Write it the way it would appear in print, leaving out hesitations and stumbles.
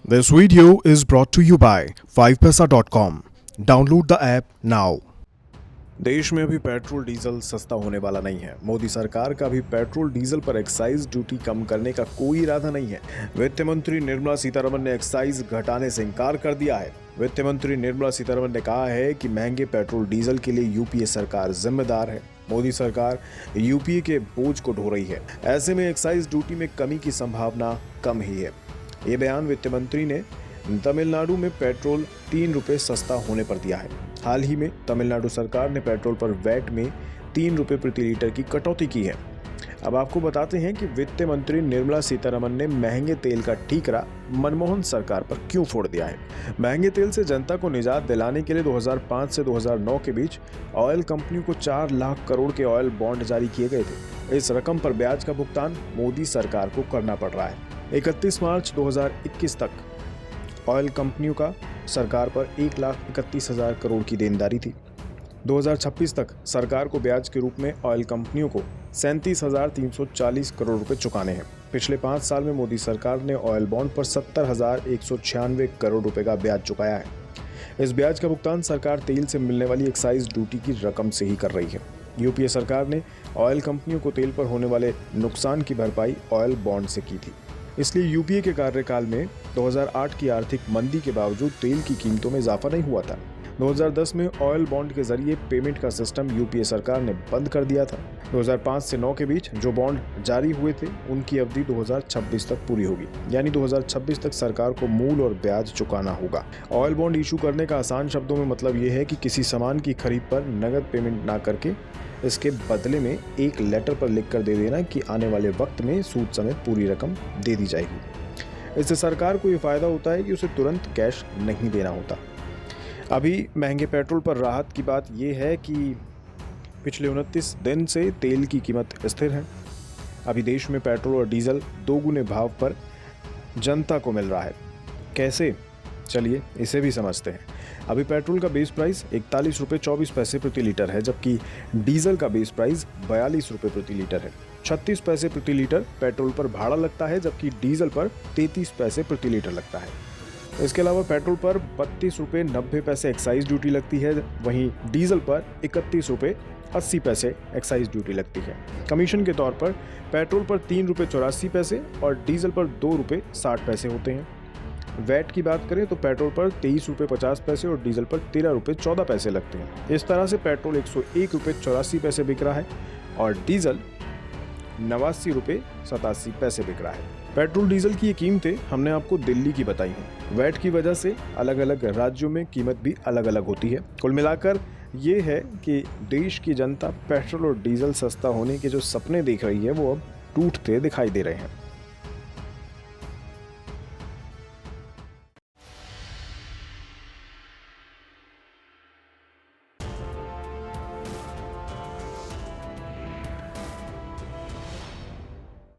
This video is brought to you by 5paisa.com. Download the app now. देश में अभी petrol diesel सस्ता होने वाला नहीं है। मोदी सरकार का भी पेट्रोल डीजल पर एक्साइज ड्यूटी कम करने का कोई इरादा नहीं है। वित्त मंत्री निर्मला सीतारमण ने एक्साइज घटाने से इनकार कर दिया है। वित्त मंत्री निर्मला सीतारमण ने कहा है कि महंगे पेट्रोल डीजल के लिए यूपीए सरकार जिम्मेदार है। मोदी सरकार यूपीए के बोझ को ढो रही है। ऐसे में एक्साइज ड्यूटी में कमी की संभावना कम ही है। ये बयान वित्त मंत्री ने तमिलनाडु में पेट्रोल 3 रुपये सस्ता होने पर दिया है। हाल ही में तमिलनाडु सरकार ने पेट्रोल पर वैट में 3 रुपये प्रति लीटर की कटौती की है। अब आपको बताते हैं कि वित्त मंत्री निर्मला सीतारमण ने महंगे तेल का ठीकरा मनमोहन सरकार पर क्यों फोड़ दिया है। महंगे तेल से जनता को निजात दिलाने के लिए 2005 से 2009 के बीच ऑयल कंपनियों को 4 लाख करोड़ के ऑयल बॉन्ड जारी किए गए थे। इस रकम पर ब्याज का भुगतान मोदी सरकार को करना पड़ रहा है। 31 मार्च 2021 तक ऑयल कंपनियों का सरकार पर 1,31,000 करोड़ की देनदारी थी। 2026 तक सरकार को ब्याज के रूप में ऑयल कंपनियों को 37,340 करोड़ रुपए चुकाने हैं। पिछले 5 साल में मोदी सरकार ने ऑयल बॉन्ड पर 70,196 करोड़ रुपए का ब्याज चुकाया है। इस ब्याज का भुगतान सरकार तेल से मिलने वाली एक्साइज ड्यूटी की रकम से ही कर रही है। यूपीए सरकार ने ऑयल कंपनियों को तेल पर होने वाले नुकसान की भरपाई ऑयल बॉन्ड से की थी। इसलिए यूपीए के कार्यकाल में 2008 की आर्थिक मंदी के बावजूद तेल की कीमतों में इजाफा नहीं हुआ था। 2010 में ऑयल बॉन्ड के जरिए पेमेंट का सिस्टम यूपीए सरकार ने बंद कर दिया था। 2005 से 9 के बीच जो बॉन्ड जारी हुए थे उनकी अवधि 2026 तक पूरी होगी, यानी 2026 तक सरकार को मूल और ब्याज चुकाना होगा। ऑयल बॉन्ड इशू करने का आसान शब्दों में मतलब ये है कि किसी सामान की खरीद पर नकद पेमेंट ना करके इसके बदले में एक लेटर पर लिखकर दे देना कि आने वाले वक्त में सूद समेत पूरी रकम दे दी जाएगी। इससे सरकार को ये फायदा होता है कि उसे तुरंत कैश नहीं देना होता। अभी महंगे पेट्रोल पर राहत की बात यह है कि पिछले 29 दिन से तेल की कीमत स्थिर है। अभी देश में पेट्रोल और डीजल 2 गुने भाव पर जनता को मिल रहा है। कैसे? चलिए इसे भी समझते हैं। अभी पेट्रोल का बेस प्राइस 41 रुपये 24 पैसे प्रति लीटर है, जबकि डीजल का बेस प्राइस 42 रुपये प्रति लीटर है। 36 पैसे प्रति लीटर पेट्रोल पर भाड़ा लगता है, जबकि डीजल पर 33 पैसे प्रति लीटर लगता है। इसके अलावा पेट्रोल पर 32 रुपये 90 पैसे एक्साइज ड्यूटी लगती है, वहीं डीजल पर 31 रुपये 80 पैसे एक्साइज ड्यूटी लगती है। कमीशन के तौर पर पेट्रोल पर 3 रुपये 84 पैसे और डीजल पर 2 रुपये 60 पैसे होते हैं। वैट की बात करें तो पेट्रोल पर 23 रुपये 50 पैसे और डीजल पर 13 रुपये 14 पैसे लगते हैं। इस तरह से पेट्रोल 101 रुपये 84 पैसे बिक रहा है और डीजल 89 रुपये 87 पैसे बिक रहा है। पेट्रोल डीजल की ये कीमतें हमने आपको दिल्ली की बताई हैं। वैट की वजह से अलग अलग राज्यों में कीमत भी अलग अलग होती है। कुल मिलाकर ये है कि देश की जनता पेट्रोल और डीजल सस्ता होने के जो सपने देख रही है वो अब टूटते दिखाई दे रहे हैं।